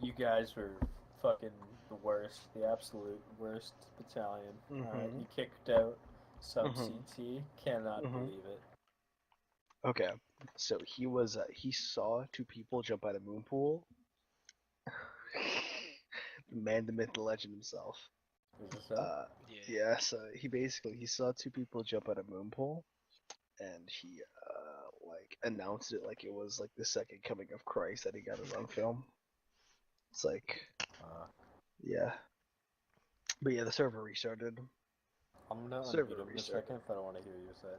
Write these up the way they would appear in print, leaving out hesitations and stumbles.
You guys were fucking the worst, the absolute worst battalion. Mm-hmm. You kicked out sub Mm-hmm. CT. Cannot Mm-hmm. believe it. Okay, so he saw two people jump out of moon pool. The man, the myth, the legend himself. Is this him? Uh, Yeah. yeah. So he saw two people jump out of moon pool, and he like announced it like it was like the second coming of Christ that he got his own film. It's like, Uh, yeah, but yeah, the server restarted. I'm gonna unmute Server him in a restarted. second if I don't want to hear you say.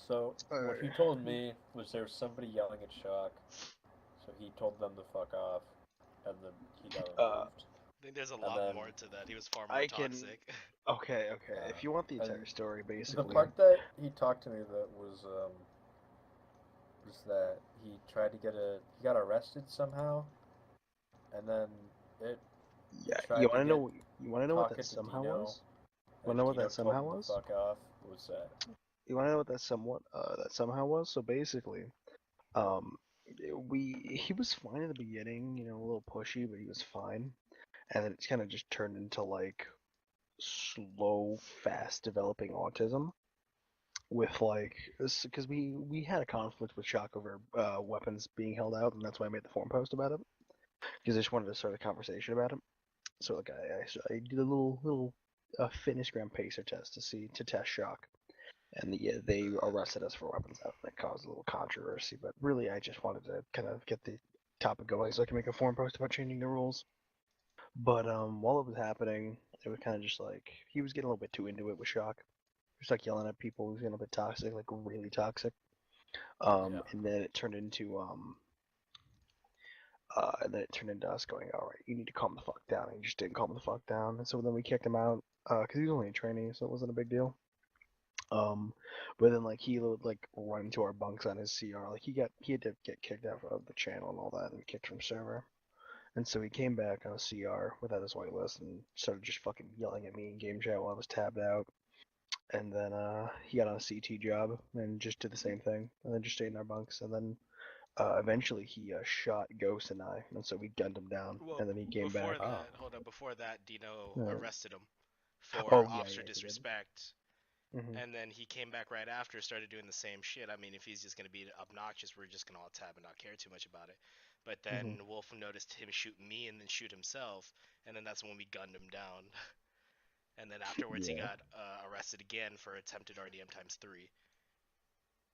So what Alright. he told me was there was somebody yelling at Shock, so he told them to fuck off, and then he got Uh, removed. I think there's a And lot then more to that. He was far more I can. toxic. Okay, okay. If you want the and entire story, the basically. part that he talked to me that was that he got arrested somehow, and then it he Yeah, tried to get you wanna know what that talking to somehow Dino, was? Wanna and know what Dino that told somehow him to was? fuck off. What's that? You wanna know what that somehow was? So basically, um, he was fine in the beginning, you know, a little pushy, but he was fine, and then it's kind of just turned into like slow, fast developing autism with like because we had a conflict with Shock over weapons being held out, and that's why I made the forum post about it because I just wanted to start a conversation about it. So like I did a little fitness gram pacer test to test Shock, and yeah, they arrested us for weapons out, and it caused a little controversy. But really, I just wanted to kind of get the topic going so I can make a forum post about changing the rules. But while it was happening, it was kind of just like he was getting a little bit too into it with Shock. He was like yelling at people. He was getting a bit toxic, like really toxic. Yeah. And then it turned into us going, all right, you need to calm the fuck down. And he just didn't calm the fuck down, and so then we kicked him out because he was only a trainee, so it wasn't a big deal. Um, but then like he would like run into our bunks on his CR. Like he had to get kicked out of the channel and all that, and kicked from server. And so he came back on a CR without his whitelist and started just fucking yelling at me in game chat while I was tabbed out. And then he got on a CT job and just did the same thing, and then just stayed in our bunks. And then eventually he shot Ghost and I, and so we gunned him down. Well, And then he came before back. Oh. that, hold up. Before that, Dino Uh, arrested him for oh yeah, officer yeah, he did. disrespect, Hmm. and then he came back right after, started doing the same shit. I mean, if he's just gonna be obnoxious, we're just gonna all tab and not care too much about it. But Hmm. then Wolf noticed him shoot me and then shoot himself, and then that's when we gunned him down. And then afterwards, he Yeah. got arrested again for attempted RDM times 3.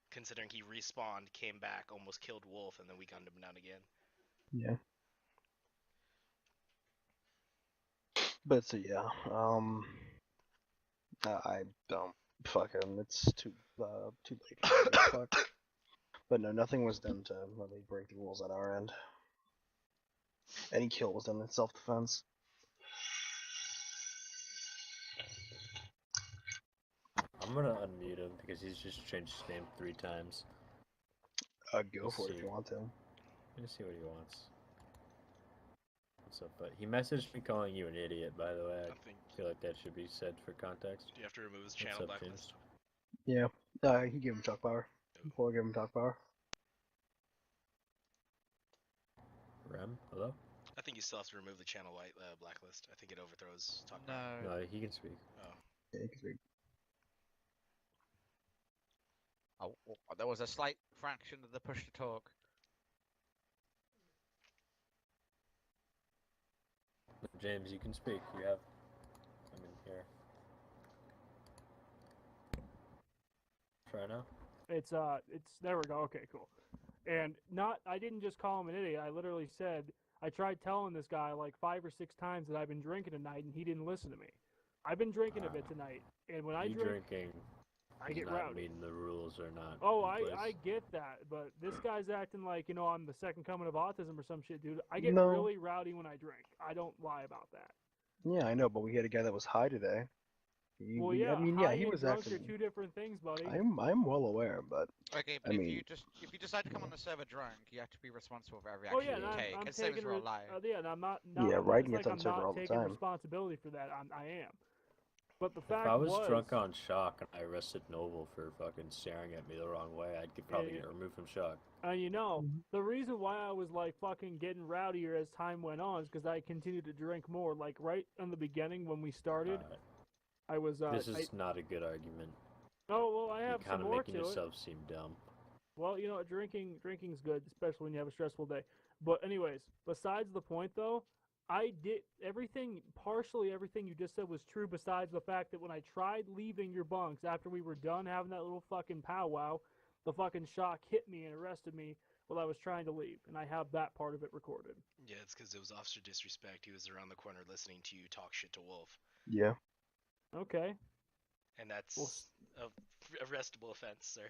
Considering he respawned, came back, almost killed Wolf, and then we gunned him down again. Yeah. But so yeah. I don't fuck him. It's too late for me to fuck. But no, nothing was done to really break the rules on our end. Any kill was done in self-defense. I'm gonna unmute him because he's just changed his name 3 times. Go Let's for it if see. you want to. Let's see what he wants. What's up, bud? He messaged me calling you an idiot, by the way. I I think feel like that should be said for context. you have to remove his What's channel up, blacklist. Yeah. He gave him talk power. Before I gave him talk power. Rem, hello? I think you still have to remove the channel white blacklist. I think it overthrows talk No. power. No, he can speak. Oh. Yeah, he can speak. Oh, there was a slight fraction of the push to talk. James, you can speak. You have. I'm in here. Try now. It's there we go. Okay, cool. And I didn't just call him an idiot. I literally said I tried telling this guy like 5 or 6 times that I've been drinking tonight, and he didn't listen to me. I've been drinking a bit tonight, and when I you drink, drinking I is get not rowdy. meeting the rules or not. Oh, in I place. get that, but this guy's acting like I'm the second coming of autism or some shit, dude. I get No. really rowdy when I drink. I don't lie about that. Yeah, I know, but we had a guy that was high today. He was drunk acting. are 2 different things, buddy. I'm well aware, but Okay, but I if mean, you decide to come on the server drunk, you have to be responsible for every Oh action yeah, and you take. I'm It's same as taking real life. yeah, and I'm not yeah, it's Raiden like gets on I'm server not all the taking time. responsibility for that. I am. But the If fact I was was, drunk on shock and I arrested Noble for fucking staring at me the wrong way, I'd probably Yeah. get removed from shock. you know, Mhm. the reason why I was like fucking getting rowdier as time went on is because I continued to drink more. Like right in the beginning when we started, I was. This is not a good argument. Oh well, I You're have kind some of more making to it. yourself seem dumb. Well, you know, drinking's good, especially when you have a stressful day. But anyways, besides the point though, I did partially everything you just said was true besides the fact that when I tried leaving your bunks after we were done having that little fucking powwow, the fucking shock hit me and arrested me while I was trying to leave, and I have that part of it recorded. Yeah, it's because it was officer disrespect. He was around the corner listening to you talk shit to Wolf, Yeah. Okay. and that's Well, a arrestable offense, sir.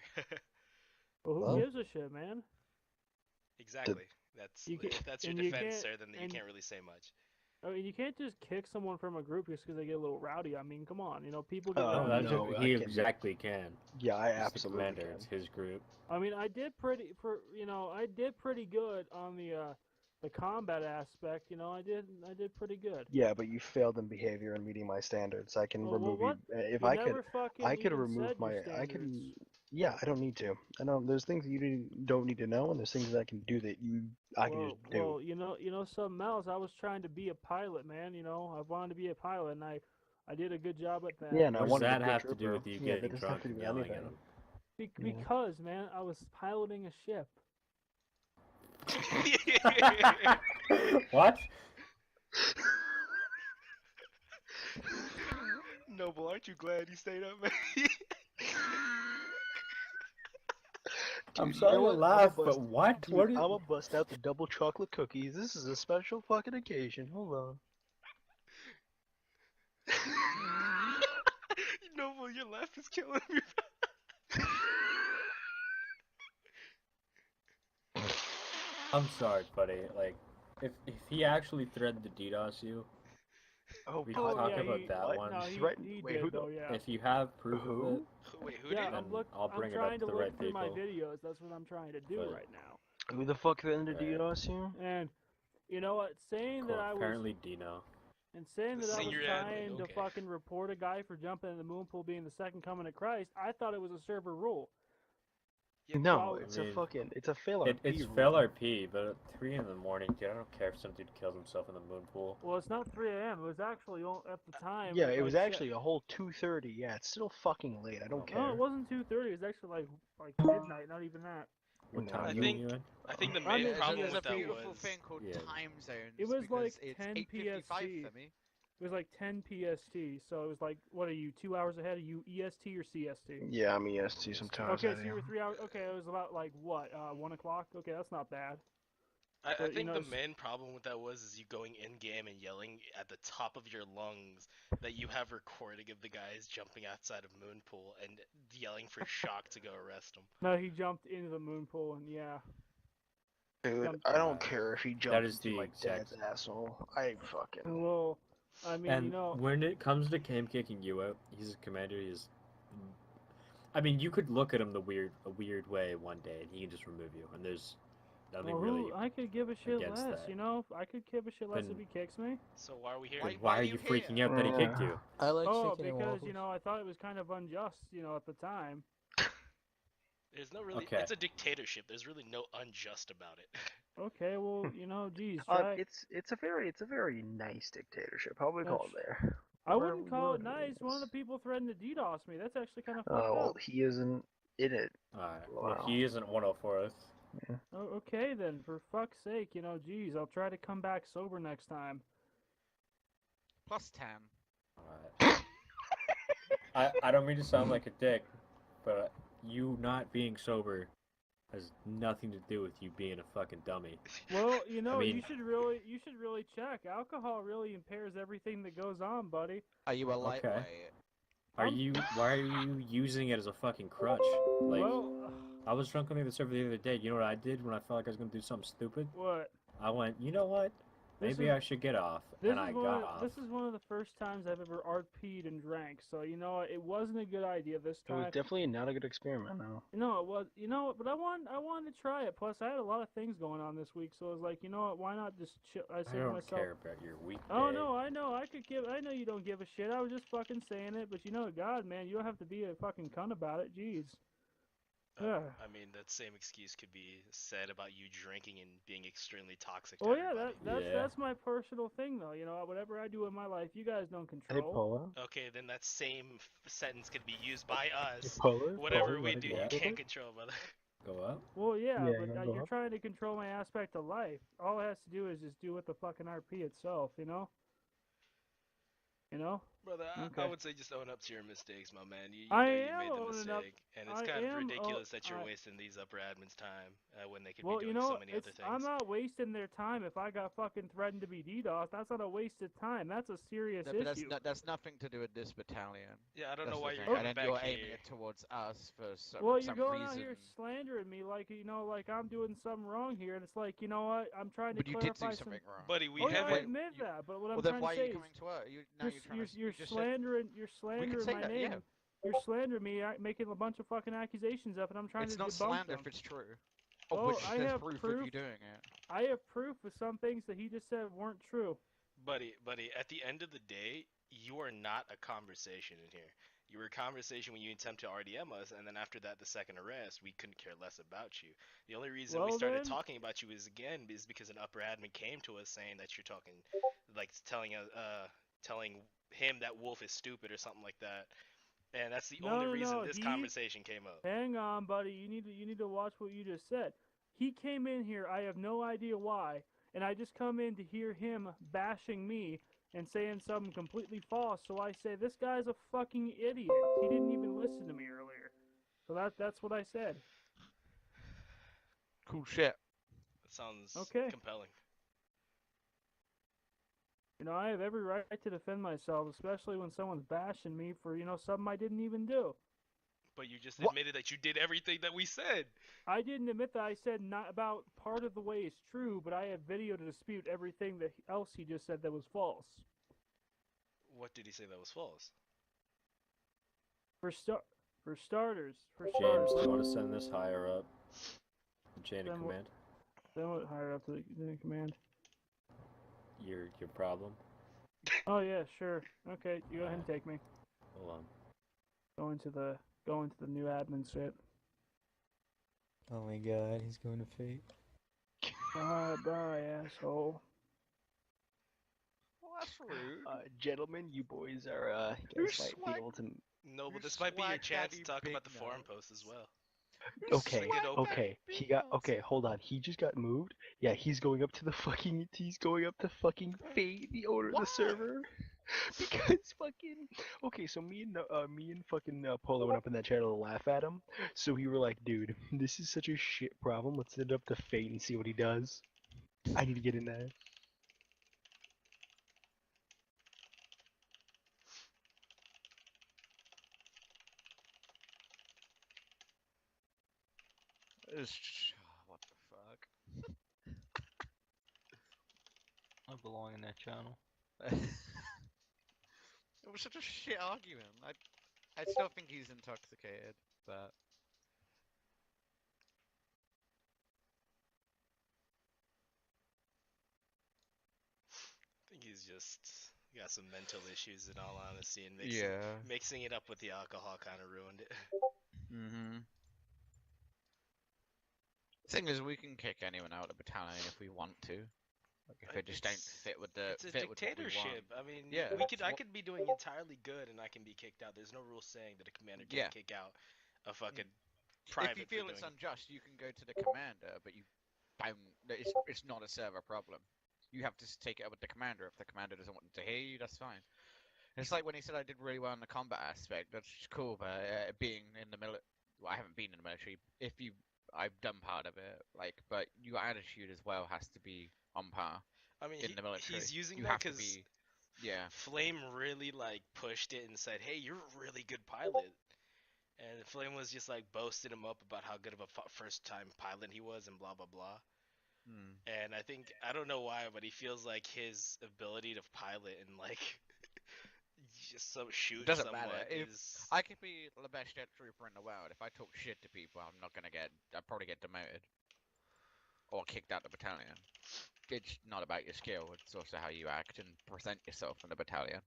Well, who Well- gives a shit, man? Exactly. That's You if that's your and you defense, can't- sir. Then you and- can't really say much. I mean, you can't just kick someone from a group just because they get a little rowdy. I mean, come on, you know, people get Oh, No, rowdy. that's no, he I can- exactly can. Yeah, I He's the absolutely commander. can. It's his group. I mean, I did pretty good on the combat aspect. You know, I did pretty good. Yeah, but you failed in behavior and meeting my standards. I can Oh, well, remove what? you if You I could. never fucking I could even remove said your my. I standards. can. Yeah, I don't need to. I know there's things that you don't need to know, and there's things that I can do that I can just do. Well, you know something else. I was trying to be a pilot, man. You know, I wanted to be a pilot, and I did a good job at that. Yeah, and I What does wanted that a good have to do trooper. with you Yeah, that getting doesn't have drunk to do and with yelling at anything. him? Yeah. Because, man, I was piloting a ship. What? Noble, aren't you glad you stayed up, man? I'm Dude, sorry you know to what? laugh, I'ma but bust- what? Dude, What? I'm gonna bust out the double chocolate cookies. This is a special fucking occasion. Hold on. Noble, your laugh is killing me. I'm sorry, buddy. Like, if he actually threatened to DDoS you, Oh, we God. can talk yeah, about he- that what? one. No, He's he, threatened- he wait, did who though, the- yeah. If you have proof of Who? it, Wait, who Yeah, did? then I'll bring I'm it up trying to to the look right through my people. videos. That's what I'm trying to do But- right now. Who the fuck threatened to Right. DDoS you? And you know what? Saying that Cool. I was Apparently, Dino. and saying that I was Senior trying admin, to okay. fucking report a guy for jumping in the moon pool being the second coming of Christ, I thought it was a server rule. Yeah, No, I it's mean, a fucking. It's a fail It's rule. fail RP, but at 3 in the morning, dude, I don't care if some dude kills himself in the moon pool. Well, it's not 3 a.m. It was actually at the time. Yeah, it like, was shit. actually a whole 2:30. Yeah, it's still fucking late. I don't Oh, care. No, it wasn't 2:30. It was actually like midnight. Not even that. What No, time I are think- you in? I think the I'm main in problem There's with a that beautiful was thing called Yeah. time zones. It was like because it's 10 8:55 PST. for me. It was like 10 PST. So it was like, what are you, 2 hours ahead? Are you EST or CST? Yeah, I'm EST sometimes. Okay, so you were 3 hours. Okay, it was about like what, 1 o'clock. Okay, that's not bad. I But, you think know, the s- main problem with that was is you going in game and yelling at the top of your lungs that you have recording of the guys jumping outside of Moonpool and yelling for Shock to go arrest him. No, he jumped into the moon pool, and yeah. Dude, Jumped- I don't care if he jumped is into the my exact- dad's asshole. I fucking. Well, I mean, And you know, when it comes to Cam kicking you out, he's a commander. He's. I mean, you could look at him a weird way one day, and he can just remove you. And there's nothing well, really. I could give a shit against less. that. You know, I could give a shit less if Then- he kicks me. So why are we here? Why- Why are are you you freaking here? out that he kicked you? I like Oh, chicken and because waffles. you know, I thought it was kind of unjust. You know, at the time. There's no really. Okay. It's a dictatorship. There's really no unjust about it. Okay, well, you know, geez, try. It's a very nice dictatorship. How would we call it there? I where- wouldn't call it where nice. is- One of the people threatened to DDoS me. That's actually kind of Oh fucked well, up. he isn't in it. Alright. Wow. Well, he isn't 104th. Oh, okay then, for fuck's sake, you know, geez, I'll try to come back sober next time. Plus 10. Alright. I don't mean to sound like a dick, but you not being sober has nothing to do with you being a fucking dummy. Well, you know, mean- you should really check. Alcohol really impairs everything that goes on, buddy. Are you a lightweight? Why are you using it as a fucking crutch? Like, Well, I was drunk on the server the other day. You know what I did when I felt like I was gonna do something stupid? what? I went, you know what? Maybe I should get off, and I got off. This is one of the first times I've ever RP'd and drank. So you know it wasn't a good idea this It was time. definitely not a good experiment. No. No, it was. You know, but I wanted to try it. Plus, I had a lot of things going on this week, so I was like, you know what? Why not just chill? I said I to don't myself, care about your weekday. oh no, I know. I know you don't give a shit. I was just fucking saying it, but you know, God, man, you don't have to be a fucking cunt about it. Jeez. I mean, that same excuse could be said about you drinking and being extremely toxic to Oh yeah, everybody. that's my personal thing though. You know, whatever I do in my life, you guys don't Hey, control. Polo. Okay, then that same sentence could be used by Hey, us. Polo. Whatever Polo, we wanna do, go you up real can't quick? control, brother. Go up? Well, yeah, Yeah, but you wanna go you're up? trying to control my aspect of life. All it has to do is just do with the fucking RP itself. You know. You know. Brother, I Okay. would say just own up to your mistakes, my man. You I know you am made the owning up. mistake, and it's I kind of am. ridiculous that you're I- wasting these upper admins' time when they could Well, be you doing know, so many other things. I'm not wasting their time if I got fucking threatened to be DDoS. That's not a wasted time. That's a serious No, but issue. that's nothing to do with this battalion. Yeah, I don't That's know the why thing. you're coming And then back you're here. aiming it towards us for some, Well, you're some going reason. out here slandering me like you know, like I'm doing something wrong here, and it's like you know what? I'm trying to But you did clarify do something wrong. Buddy, we Oh yeah, I haven't. admit that, but what I'm Well, then trying why to are say you is coming to us? Now you're trying to. you're You just said slandering say my that, name. yeah. You're slandering me, making a bunch of fucking accusations up, and I'm trying it's to not debunk slander them. if it's true. Well, Of which I there's have proof of proof. you doing it. I have proof of some things that he just said weren't true. Buddy, at the end of the day, you are not a conversation in here. You were a conversation when you attempt to RDM us, and then after that, the second arrest, we couldn't care less about you. The only reason we Well, started then- talking about you is because an upper admin came to us saying that you're talking, like telling him that Wolf is stupid or something like that, and that's the only reason this conversation came up. Hang on, buddy. You need to watch what you just said. He came in here. I have no idea why, and I just come in to hear him bashing me and saying something completely false. So I say this guy's a fucking idiot. He didn't even listen to me earlier. So that's what I said. Cool shit. That sounds Okay. compelling. You know, I have every right to defend myself, especially when someone's bashing me for, you know, something I didn't even do. But you just What? admitted that you did everything that we said. I didn't admit that I said not about part of the way is true, but I have video to dispute everything that else he just said that was false. What did he say that was false? For starters, James, do you want to send this higher up? The chain of Then what- command? Then what higher up to the command? Your problem? Oh yeah, sure. Okay, you go ahead and take me. Hold on. Going to the new admin shit. Oh my god, he's going to fate. Bye, asshole. Well, that's rude. Gentlemen, you boys are You're guys might be swag- able to. No, You but this might be your swag chance to daddy talk big about the forum nuts. post as well. Okay, Swing it open. okay. He got okay. Hold on. He just got moved. Yeah, he's going up to the fucking. He's going up to fucking Fate, the owner of the server, because fucking. Okay, so me and fucking Polo went up in that channel to laugh at him. So we were like, dude, this is such a shit problem. Let's send it up to Fate and see what he does. I need to get in there. What the fuck? I belong in that channel. It was such a shit argument. I still think he's intoxicated, but I think he's just got some mental issues in all honesty, and yeah. mixing it up with the alcohol kind of ruined it. Mm-hmm. Thing is, we can kick anyone out of the battalion if we want to. Like if they just don't It's- fit with the It's a fit with what we dictatorship. want. I mean, Yeah, I it's could be doing entirely good and I can be kicked out. There's no rule saying that a commander can't Yeah. kick out a fucking If private you feel for it's doing. unjust, you can go to the commander, but you don't. It's not a server problem. You have to take it up with the commander. If the commander doesn't want to hear you, that's fine. It's like when he said I did really well in the combat aspect. That's cool, but being in the military, well, I haven't been in the military. I've done part of it, like, but your attitude as well has to be on par I mean, in the military. he's using you that have to because be, yeah. Flame really like pushed it and said, "Hey, you're a really good pilot." And Flame was just like boasting him up about how good of a first-time pilot he was and blah blah blah. And I don't know why, but he feels like his ability to pilot and like just shoot Doesn't someone matter. If is. I could be the best jet trooper in the world, if I talk shit to people, I'd probably get demoted or kicked out of the battalion. It's not about your skill; it's also how you act and present yourself in the battalion.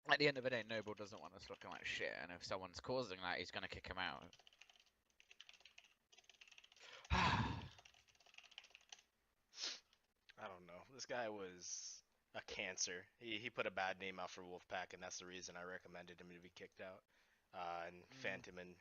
At the end of the day, Noble doesn't want us looking like shit, and if someone's causing that, he's gonna kick him out. I don't know. This guy was a cancer. He put a bad name out for Wolfpack, and that's the reason I recommended him to be kicked out. And Phantom and